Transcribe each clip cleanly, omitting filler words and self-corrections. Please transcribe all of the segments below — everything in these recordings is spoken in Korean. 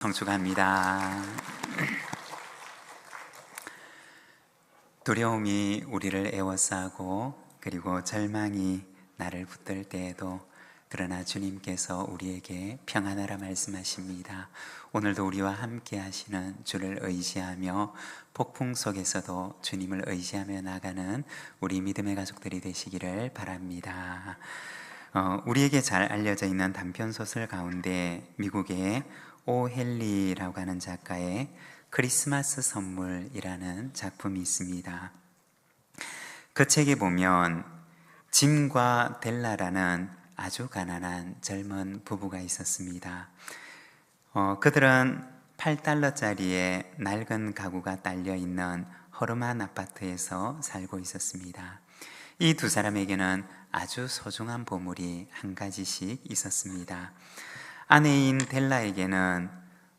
성축합니다. 두려움이 우리를 애워싸고 그리고 절망이 나를 붙들 때에도 그러나 주님께서 우리에게 평안하라 말씀하십니다. 오늘도 우리와 함께 하시는 주를 의지하며 폭풍 속에서도 주님을 의지하며 나가는 우리 믿음의 가족들이 되시기를 바랍니다. 우리에게 잘 알려져 있는 단편소설 가운데 미국의 오 헨리라고 하는 작가의 크리스마스 선물이라는 작품이 있습니다. 그 책에 보면 짐과 델라라는 아주 가난한 젊은 부부가 있었습니다. 그들은 $8짜리의 낡은 가구가 딸려있는 허름한 아파트에서 살고 있었습니다. 이 두 사람에게는 아주 소중한 보물이 한 가지씩 있었습니다. 아내인 델라에게는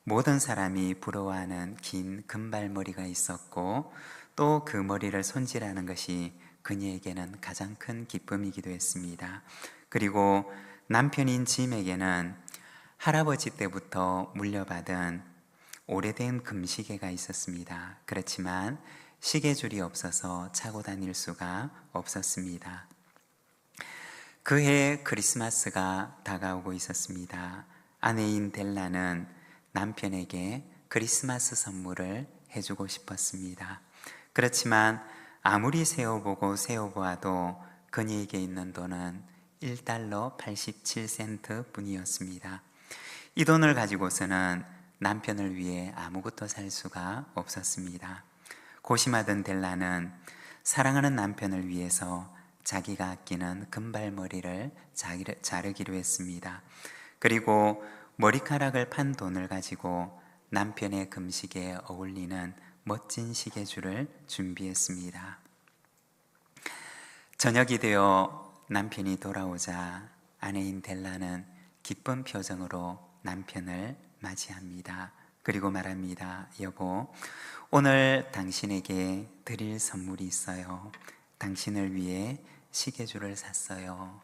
모든 사람이 부러워하는 긴 금발머리가 있었고 또 그 머리를 손질하는 것이 그녀에게는 가장 큰 기쁨이기도 했습니다. 그리고 남편인 짐에게는 할아버지 때부터 물려받은 오래된 금시계가 있었습니다. 그렇지만 시계줄이 없어서 차고 다닐 수가 없었습니다. 그해 크리스마스가 다가오고 있었습니다. 아내인 델라는 남편에게 크리스마스 선물을 해주고 싶었습니다. 그렇지만 아무리 세어보고 세어보아도 그녀에게 있는 돈은 $1.87 뿐이었습니다. 이 돈을 가지고서는 남편을 위해 아무것도 살 수가 없었습니다. 고심하던 델라는 사랑하는 남편을 위해서 자기가 아끼는 금발머리를 자르기로 했습니다. 그리고 머리카락을 판 돈을 가지고 남편의 금시계에 어울리는 멋진 시계줄을 준비했습니다. 저녁이 되어 남편이 돌아오자 아내인 델라는 기쁜 표정으로 남편을 맞이합니다. 그리고 말합니다. 여보, 오늘 당신에게 드릴 선물이 있어요. 당신을 위해 시계줄을 샀어요.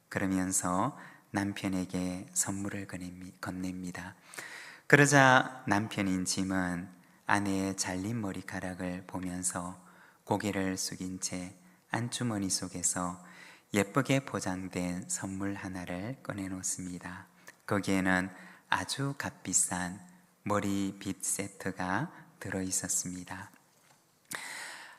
그러면서 남편에게 선물을 건넵니다. 그러자 남편인 짐은 아내의 잘린 머리카락을 보면서 고개를 숙인 채 안주머니 속에서 예쁘게 포장된 선물 하나를 꺼내놓습니다. 거기에는 아주 값비싼 머리빗 세트가 들어있었습니다.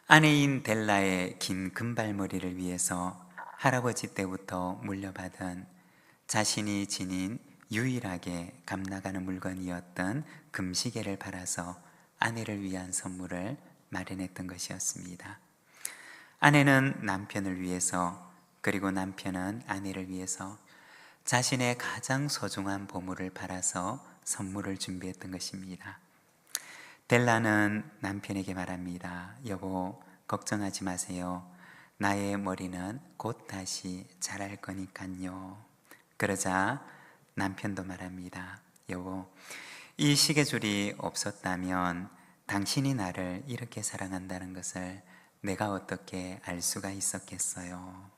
아내인 델라의 긴 금발머리를 위해서 할아버지 때부터 물려받은 자신이 지닌 유일하게 값나가는 물건이었던 금시계를 팔아서 아내를 위한 선물을 마련했던 것이었습니다. 아내는 남편을 위해서 그리고 남편은 아내를 위해서 자신의 가장 소중한 보물을 팔아서 선물을 준비했던 것입니다. 델라는 남편에게 말합니다. 여보, 걱정하지 마세요. 나의 머리는 곧 다시 자랄 거니까요. 그러자 남편도 말합니다. 여보, 이 시계줄이 없었다면 당신이 나를 이렇게 사랑한다는 것을 내가 어떻게 알 수가 있었겠어요?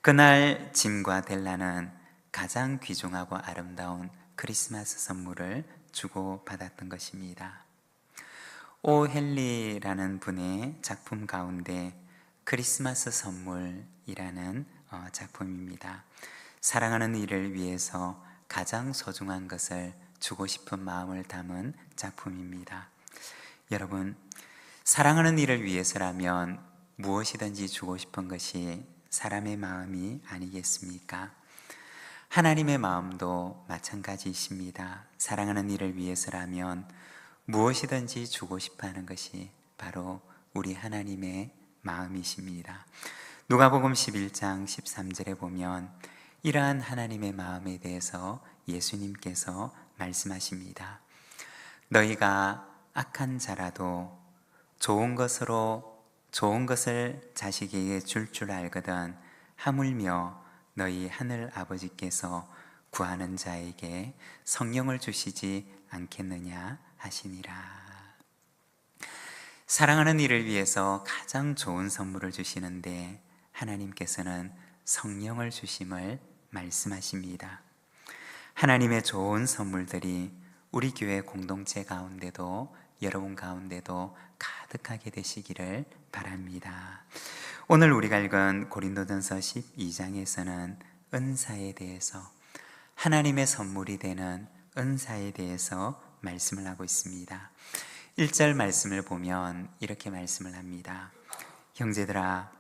그날 짐과 델라는 가장 귀중하고 아름다운 크리스마스 선물을 주고받았던 것입니다. 오 헨리라는 분의 작품 가운데 크리스마스 선물이라는 작품입니다. 사랑하는 이를 위해서 가장 소중한 것을 주고 싶은 마음을 담은 작품입니다. 여러분, 사랑하는 이를 위해서라면 무엇이든지 주고 싶은 것이 사람의 마음이 아니겠습니까? 하나님의 마음도 마찬가지이십니다. 사랑하는 이를 위해서라면 무엇이든지 주고 싶어 하는 것이 바로 우리 하나님의 마음이십니다. 누가복음 11장 13절에 보면 이러한 하나님의 마음에 대해서 예수님께서 말씀하십니다. 너희가 악한 자라도 좋은 것을 자식에게 줄 알거든 하물며 너희 하늘 아버지께서 구하는 자에게 성령을 주시지 않겠느냐 하시니라. 사랑하는 이를 위해서 가장 좋은 선물을 주시는데 하나님께서는 성령을 주심을 말씀하십니다. 하나님의 좋은 선물들이 우리 교회 공동체 가운데도 여러분 가운데도 가득하게 되시기를 바랍니다. 오늘 우리가 읽은 고린도전서 12장에서는 은사에 대해서, 하나님의 선물이 되는 은사에 대해서 말씀을 하고 있습니다. 1절 말씀을 보면 이렇게 말씀을 합니다. 형제들아,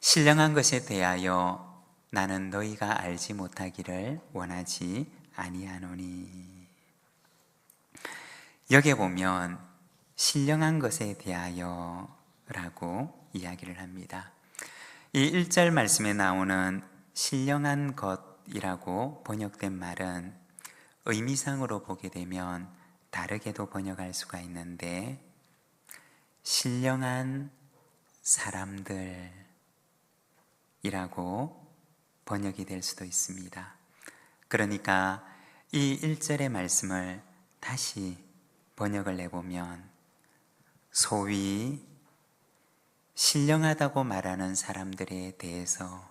신령한 것에 대하여 나는 너희가 알지 못하기를 원하지 아니하노니. 여기에 보면 신령한 것에 대하여 라고 이야기를 합니다. 이 1절 말씀에 나오는 신령한 것이라고 번역된 말은 의미상으로 보게 되면 다르게도 번역할 수가 있는데, 신령한 사람들이라고 번역이 될 수도 있습니다. 그러니까 이 1절의 말씀을 다시 번역을 해보면, 소위 신령하다고 말하는 사람들에 대해서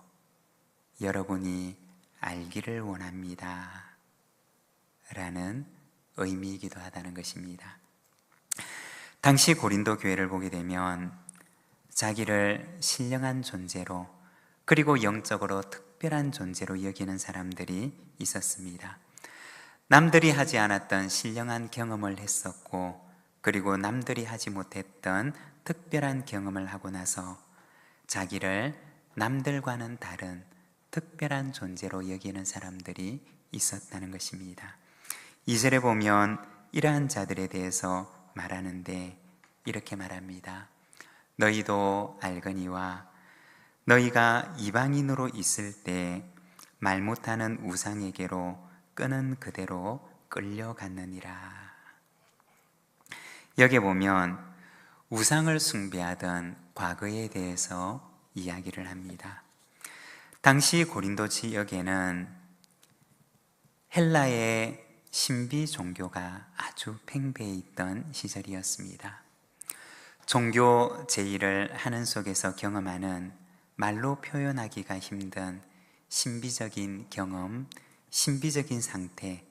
여러분이 알기를 원합니다 라는 의미이기도 하다는 것입니다. 당시 고린도 교회를 보게 되면 자기를 신령한 존재로, 그리고 영적으로 특별한 존재로 여기는 사람들이 있었습니다. 남들이 하지 않았던 신령한 경험을 했었고, 그리고 남들이 하지 못했던 특별한 경험을 하고 나서 자기를 남들과는 다른 특별한 존재로 여기는 사람들이 있었다는 것입니다. 2절에 보면 이러한 자들에 대해서 말하는데 이렇게 말합니다. 너희도 알거니와 너희가 이방인으로 있을 때 말 못하는 우상에게로 끄는 그대로 끌려갔느니라. 여기에 보면 우상을 숭배하던 과거에 대해서 이야기를 합니다. 당시 고린도 지역에는 헬라의 신비 종교가 아주 팽배해 있던 시절이었습니다. 종교 제의를 하는 속에서 경험하는 말로 표현하기가 힘든 신비적인 경험, 신비적인 상태,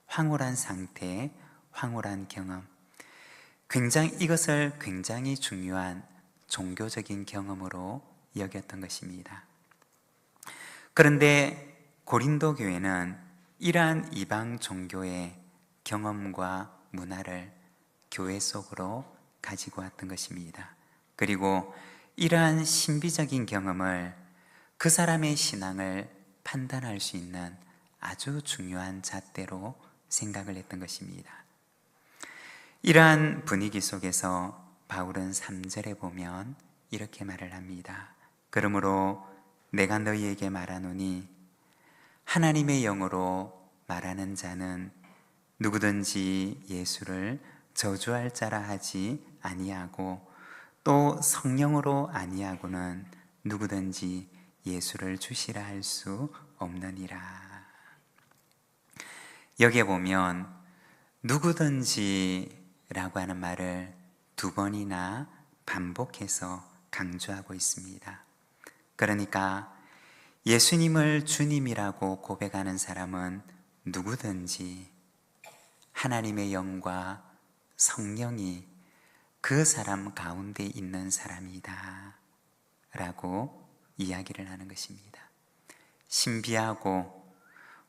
황홀한 상태, 황홀한 경험, 이것을 굉장히 중요한 종교적인 경험으로 여겼던 것입니다. 그런데 고린도 교회는 이러한 이방 종교의 경험과 문화를 교회 속으로 가지고 왔던 것입니다. 그리고 이러한 신비적인 경험을 그 사람의 신앙을 판단할 수 있는 아주 중요한 잣대로 생각을 했던 것입니다. 이러한 분위기 속에서 바울은 3절에 보면 이렇게 말을 합니다. 그러므로 내가 너희에게 말하노니 하나님의 영으로 말하는 자는 누구든지 예수를 저주할 자라 하지 아니하고, 또 성령으로 아니하고는 누구든지 예수를 주시라 할 수 없느니라. 여기에 보면 누구든지 라고 하는 말을 2번이나 반복해서 강조하고 있습니다. 그러니까 예수님을 주님이라고 고백하는 사람은 누구든지 하나님의 영과 성령이 그 사람 가운데 있는 사람이다 라고 이야기를 하는 것입니다. 신비하고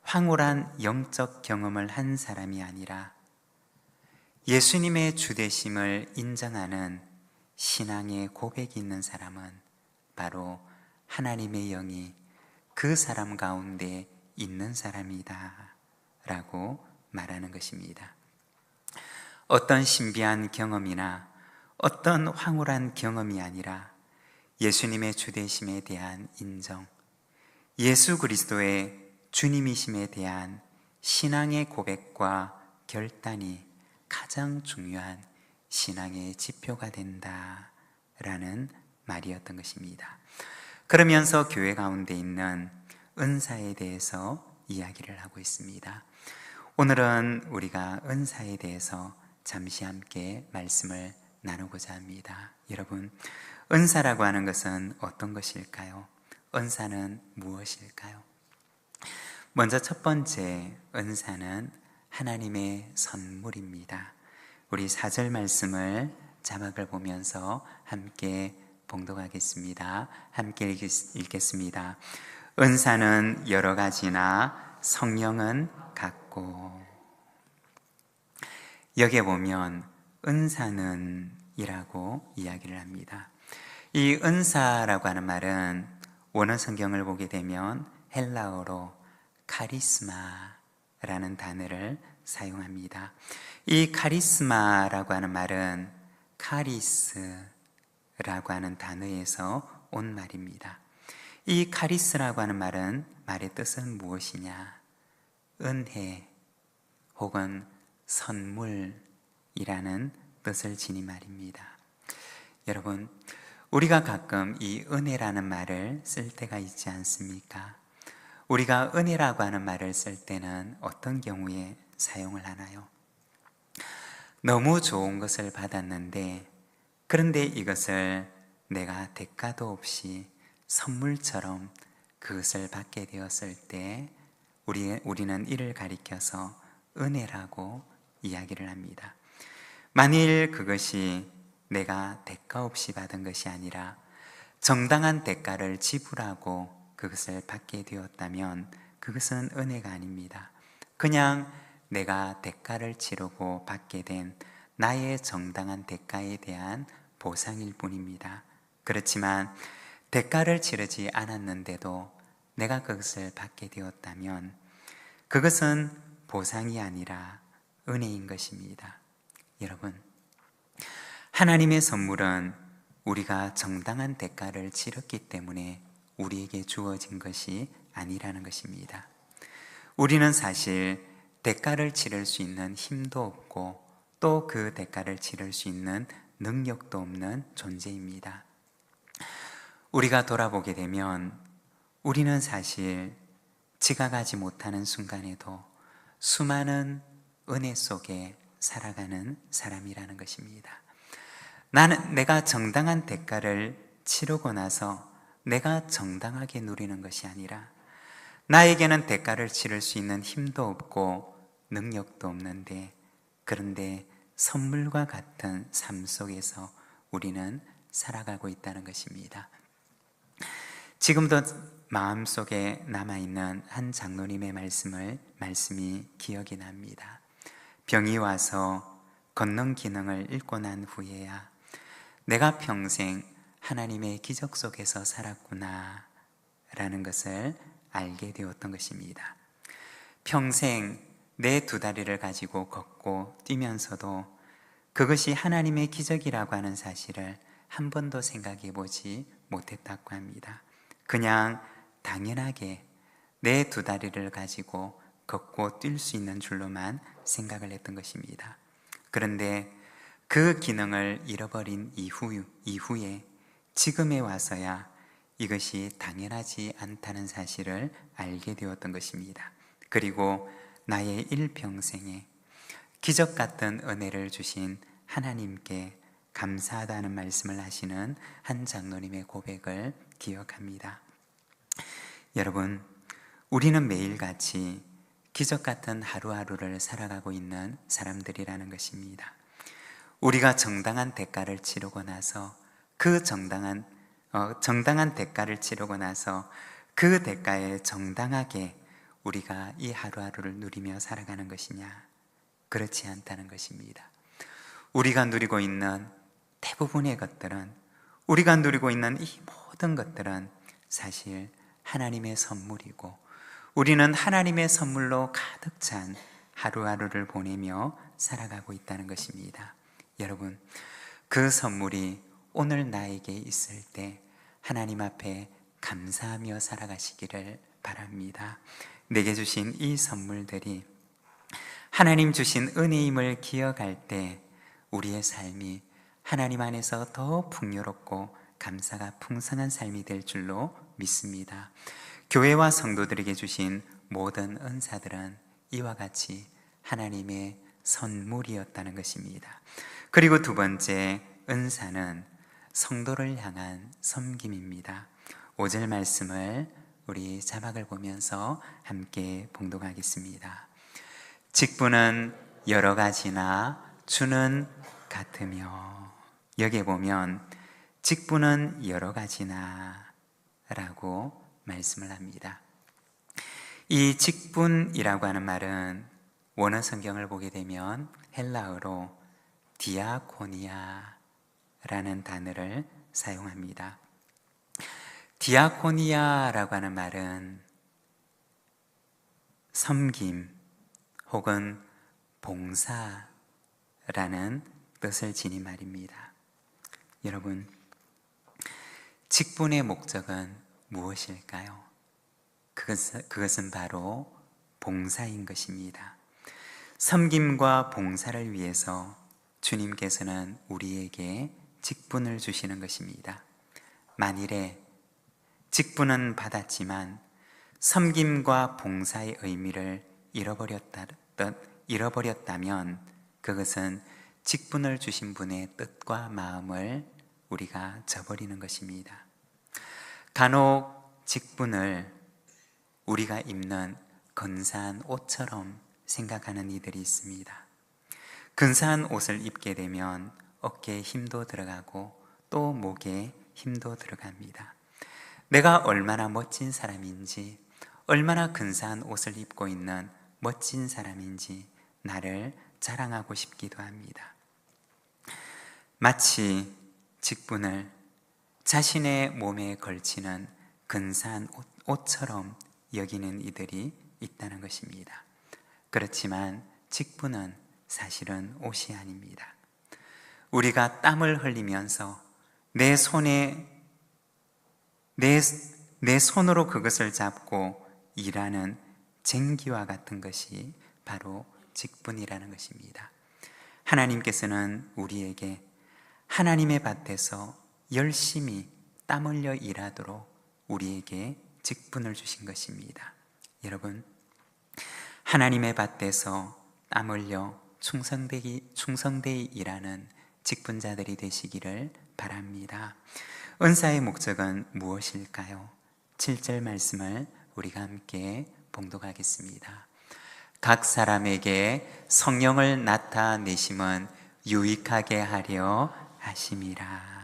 황홀한 영적 경험을 한 사람이 아니라 예수님의 주되심을 인정하는 신앙의 고백이 있는 사람은 바로 하나님의 영이 그 사람 가운데 있는 사람이다 라고 말하는 것입니다. 어떤 신비한 경험이나 어떤 황홀한 경험이 아니라 예수님의 주되심에 대한 인정, 예수 그리스도의 주님이심에 대한 신앙의 고백과 결단이 가장 중요한 신앙의 지표가 된다라는 말이었던 것입니다. 그러면서 교회 가운데 있는 은사에 대해서 이야기를 하고 있습니다. 오늘은 우리가 은사에 대해서 잠시 함께 말씀을 나누고자 합니다. 여러분, 은사라고 하는 것은 어떤 것일까요? 은사는 무엇일까요? 먼저 첫 번째, 은사는 하나님의 선물입니다. 우리 4절 말씀을 자막을 보면서 함께 봉독하겠습니다. 함께 읽겠습니다. 은사는 여러 가지나 성령은 같고. 여기에 보면 은사는 이라고 이야기를 합니다. 이 은사라고 하는 말은 원어 성경을 보게 되면 헬라어로 카리스마라는 단어를 사용합니다. 이 카리스마라고 하는 말은 카리스라고 하는 단어에서 온 말입니다. 이 카리스라고 하는 말은 말의 뜻은 무엇이냐? 은혜 혹은 선물이라는 뜻을 지닌 말입니다. 여러분, 우리가 가끔 이 은혜라는 말을 쓸 때가 있지 않습니까? 우리가 은혜라고 하는 말을 쓸 때는 어떤 경우에 사용을 하나요? 너무 좋은 것을 받았는데, 그런데 이것을 내가 대가도 없이 선물처럼 그것을 받게 되었을 때 우리는 이를 가리켜서 은혜라고 이야기를 합니다. 만일 그것이 내가 대가 없이 받은 것이 아니라 정당한 대가를 지불하고 그것을 받게 되었다면 그것은 은혜가 아닙니다. 그냥 내가 대가를 치르고 받게 된 나의 정당한 대가에 대한 보상일 뿐입니다. 그렇지만 대가를 치르지 않았는데도 내가 그것을 받게 되었다면 그것은 보상이 아니라 은혜인 것입니다. 여러분, 하나님의 선물은 우리가 정당한 대가를 치렀기 때문에 우리에게 주어진 것이 아니라는 것입니다. 우리는 사실 대가를 치를 수 있는 힘도 없고 또 그 대가를 치를 수 있는 능력도 없는 존재입니다. 우리가 돌아보게 되면 우리는 사실 지각하지 못하는 순간에도 수많은 은혜 속에 살아가는 사람이라는 것입니다. 내가 정당한 대가를 치르고 나서 내가 정당하게 누리는 것이 아니라 나에게는 대가를 치를 수 있는 힘도 없고 능력도 없는데, 그런데 선물과 같은 삶 속에서 우리는 살아가고 있다는 것입니다. 지금도 마음속에 남아있는 한 장로님의 말씀이 기억이 납니다. 병이 와서 걷는 기능을 잃고 난 후에야 내가 평생 하나님의 기적 속에서 살았구나 라는 것을 알게 되었던 것입니다. 평생 내 두 다리를 가지고 걷고 뛰면서도 그것이 하나님의 기적이라고 하는 사실을 한 번도 생각해 보지 못했다고 합니다. 그냥 당연하게 내 두 다리를 가지고 걷고 뛸 수 있는 줄로만 생각을 했던 것입니다. 그런데 그 기능을 잃어버린 이후에 지금에 와서야 이것이 당연하지 않다는 사실을 알게 되었던 것입니다. 그리고 나의 일평생에 기적 같은 은혜를 주신 하나님께 감사하다는 말씀을 하시는 한 장로님의 고백을 기억합니다. 여러분, 우리는 매일같이 기적 같은 하루하루를 살아가고 있는 사람들이라는 것입니다. 우리가 정당한 대가를 치르고 나서 그 정당한 대가를 치르고 나서 그 대가에 정당하게 우리가 이 하루하루를 누리며 살아가는 것이냐? 그렇지 않다는 것입니다. 우리가 누리고 있는 대부분의 것들은, 우리가 누리고 있는 이 모든 것들은 사실 하나님의 선물이고, 우리는 하나님의 선물로 가득 찬 하루하루를 보내며 살아가고 있다는 것입니다. 여러분, 그 선물이 오늘 나에게 있을 때 하나님 앞에 감사하며 살아가시기를 바랍니다. 내게 주신 이 선물들이 하나님 주신 은혜임을 기억할 때 우리의 삶이 하나님 안에서 더 풍요롭고 감사가 풍성한 삶이 될 줄로 믿습니다. 교회와 성도들에게 주신 모든 은사들은 이와 같이 하나님의 선물이었다는 것입니다. 그리고 두 번째, 은사는 성도를 향한 섬김입니다. 5절 말씀을 우리 자막을 보면서 함께 봉독하겠습니다. 직분은 여러 가지나 주는 같으며. 여기에 보면 직분은 여러 가지나 라고 말씀을 합니다. 이 직분이라고 하는 말은 원어 성경을 보게 되면 헬라어로 디아코니아라는 단어를 사용합니다. 디아코니아라고 하는 말은 섬김 혹은 봉사라는 뜻을 지닌 말입니다. 여러분, 직분의 목적은 무엇일까요? 그것은 바로 봉사인 것입니다. 섬김과 봉사를 위해서 주님께서는 우리에게 직분을 주시는 것입니다. 만일에 직분은 받았지만 섬김과 봉사의 의미를 잃어버렸다면 그것은 직분을 주신 분의 뜻과 마음을 우리가 저버리는 것입니다. 간혹 직분을 우리가 입는 근사한 옷처럼 생각하는 이들이 있습니다. 근사한 옷을 입게 되면 어깨에 힘도 들어가고 또 목에 힘도 들어갑니다. 내가 얼마나 멋진 사람인지, 얼마나 근사한 옷을 입고 있는 멋진 사람인지 나를 자랑하고 싶기도 합니다. 마치 직분을 자신의 몸에 걸치는 근사한 옷처럼 여기는 이들이 있다는 것입니다. 그렇지만 직분은 사실은 옷이 아닙니다. 우리가 땀을 흘리면서 내 손으로 그것을 잡고 일하는 쟁기와 같은 것이 바로 직분이라는 것입니다. 하나님께서는 우리에게 하나님의 밭에서 열심히 땀 흘려 일하도록 우리에게 직분을 주신 것입니다. 여러분, 하나님의 밭에서 땀 흘려 충성되이 일하는 직분자들이 되시기를 바랍니다. 은사의 목적은 무엇일까요? 7절 말씀을 우리가 함께 봉독하겠습니다. 각 사람에게 성령을 나타내심은 유익하게 하려 하심이라.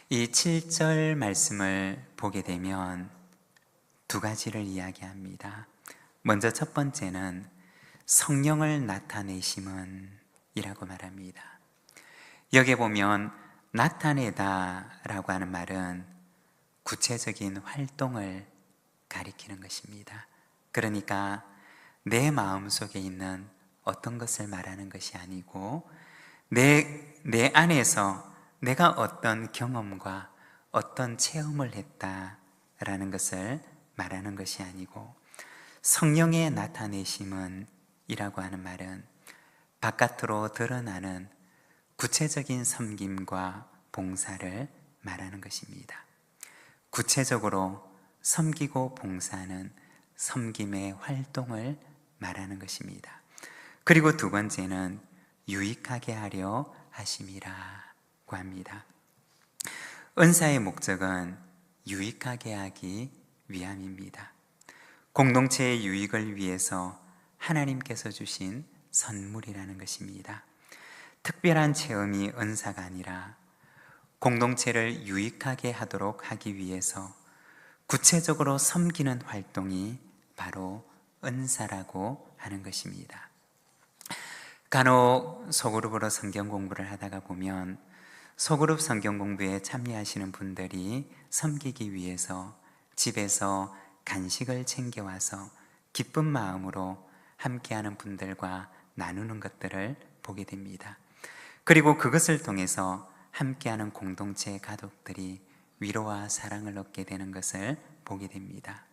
이 7절 말씀을 보게 되면 두 가지를 이야기합니다. 먼저 첫 번째는 성령을 나타내심은 이라고 말합니다. 여기에 보면 나타내다 라고 하는 말은 구체적인 활동을 가리키는 것입니다. 그러니까 내 마음속에 있는 어떤 것을 말하는 것이 아니고 내 안에서 내가 어떤 경험과 어떤 체험을 했다라는 것을 말하는 것이 아니고, 성령의 나타내심은 이라고 하는 말은 바깥으로 드러나는 구체적인 섬김과 봉사를 말하는 것입니다. 구체적으로 섬기고 봉사하는 섬김의 활동을 말하는 것입니다. 그리고 두 번째는 유익하게 하려 하심이라고 합니다. 은사의 목적은 유익하게 하기 위함입니다. 공동체의 유익을 위해서 하나님께서 주신 선물이라는 것입니다. 특별한 체험이 은사가 아니라 공동체를 유익하게 하도록 하기 위해서 구체적으로 섬기는 활동이 바로 은사라고 하는 것입니다. 간혹 소그룹으로 성경 공부를 하다가 보면 소그룹 성경 공부에 참여하시는 분들이 섬기기 위해서 집에서 간식을 챙겨와서 기쁜 마음으로 함께하는 분들과 나누는 것들을 보게 됩니다. 그리고 그것을 통해서 함께하는 공동체 가족들이 위로와 사랑을 얻게 되는 것을 보게 됩니다.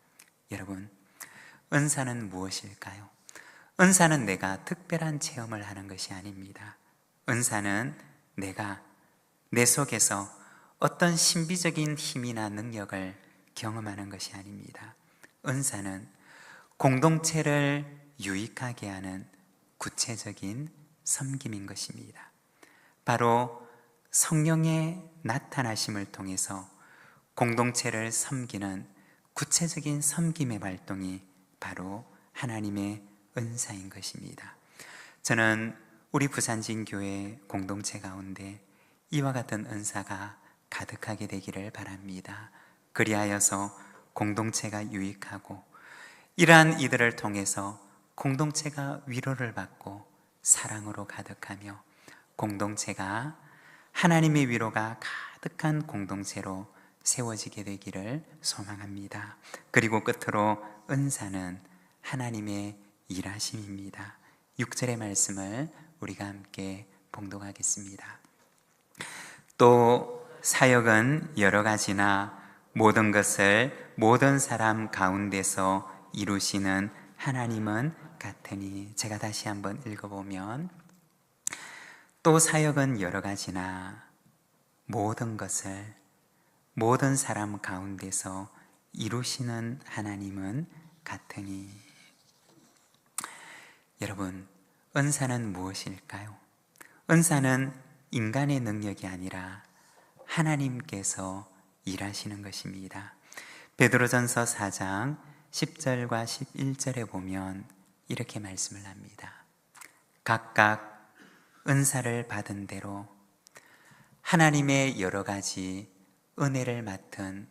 여러분, 은사는 무엇일까요? 은사는 내가 특별한 체험을 하는 것이 아닙니다. 은사는 내가 내 속에서 어떤 신비적인 힘이나 능력을 경험하는 것이 아닙니다. 은사는 공동체를 유익하게 하는 구체적인 섬김인 것입니다. 바로 성령의 나타나심을 통해서 공동체를 섬기는 구체적인 섬김의 활동이 바로 하나님의 은사인 것입니다. 저는 우리 부산진교회 공동체 가운데 이와 같은 은사가 가득하게 되기를 바랍니다. 그리하여서 공동체가 유익하고 이러한 이들을 통해서 공동체가 위로를 받고 사랑으로 가득하며 공동체가 하나님의 위로가 가득한 공동체로 세워지게 되기를 소망합니다. 그리고 끝으로 은사는 하나님의 일하심입니다. 6절의 말씀을 우리가 함께 봉독하겠습니다. 또 사역은 여러 가지나 모든 것을 모든 사람 가운데서 이루시는 하나님은 같으니, 제가 다시 한번 읽어보면, 또 사역은 여러 가지나 모든 것을 모든 사람 가운데서 이루시는 하나님은 같으니. 여러분, 은사는 무엇일까요? 은사는 인간의 능력이 아니라 하나님께서 일하시는 것입니다. 베드로전서 4장 10절과 11절에 보면 이렇게 말씀을 합니다. 각각 은사를 받은 대로 하나님의 여러 가지 은혜를 맡은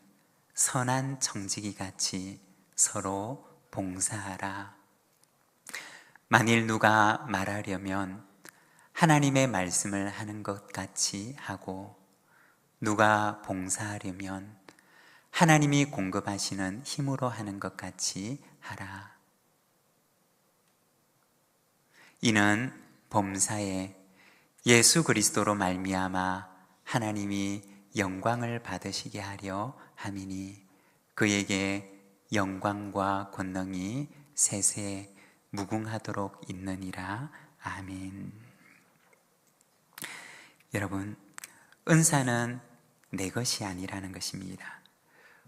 선한 청지기 같이 서로 봉사하라. 만일 누가 말하려면 하나님의 말씀을 하는 것 같이 하고, 누가 봉사하려면 하나님이 공급하시는 힘으로 하는 것 같이 하라. 이는 범사에 예수 그리스도로 말미암아 하나님이 영광을 받으시게 하려 함이니, 그에게 영광과 권능이 세세 무궁하도록 있느니라. 아멘. 여러분, 은사는 내 것이 아니라는 것입니다.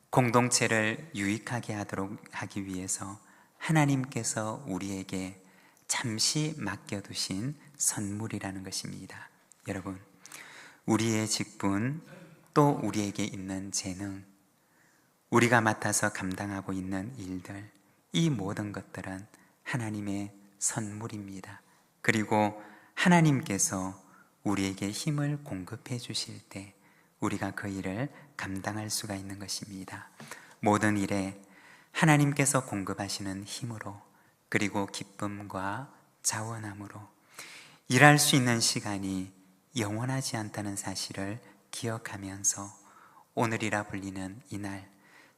공동체를 유익하게 하기 위해서 하나님께서 우리에게 잠시 맡겨두신 선물이라는 것입니다. 여러분, 우리의 직분, 또 우리에게 있는 재능, 우리가 맡아서 감당하고 있는 일들, 이 모든 것들은 하나님의 선물입니다. 그리고 하나님께서 우리에게 힘을 공급해 주실 때 우리가 그 일을 감당할 수가 있는 것입니다. 모든 일에 하나님께서 공급하시는 힘으로, 그리고 기쁨과 자원함으로 일할 수 있는 시간이 영원하지 않다는 사실을 기억하면서 오늘이라 불리는 이날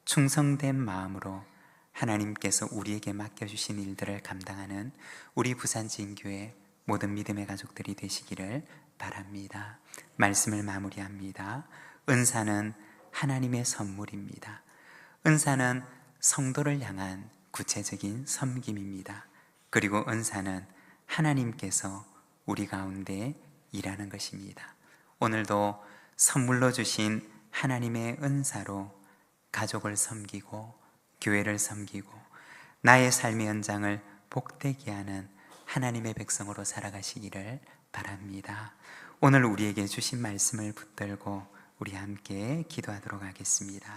충성된 마음으로 하나님께서 우리에게 맡겨주신 일들을 감당하는 우리 부산진교회 모든 믿음의 가족들이 되시기를 바랍니다. 말씀을 마무리합니다. 은사는 하나님의 선물입니다. 은사는 성도를 향한 구체적인 섬김입니다. 그리고 은사는 하나님께서 우리 가운데 일하는 것입니다. 오늘도 선물로 주신 하나님의 은사로 가족을 섬기고 교회를 섬기고 나의 삶의 연장을 복되게 하는 하나님의 백성으로 살아가시기를 바랍니다. 오늘 우리에게 주신 말씀을 붙들고 우리 함께 기도하도록 하겠습니다.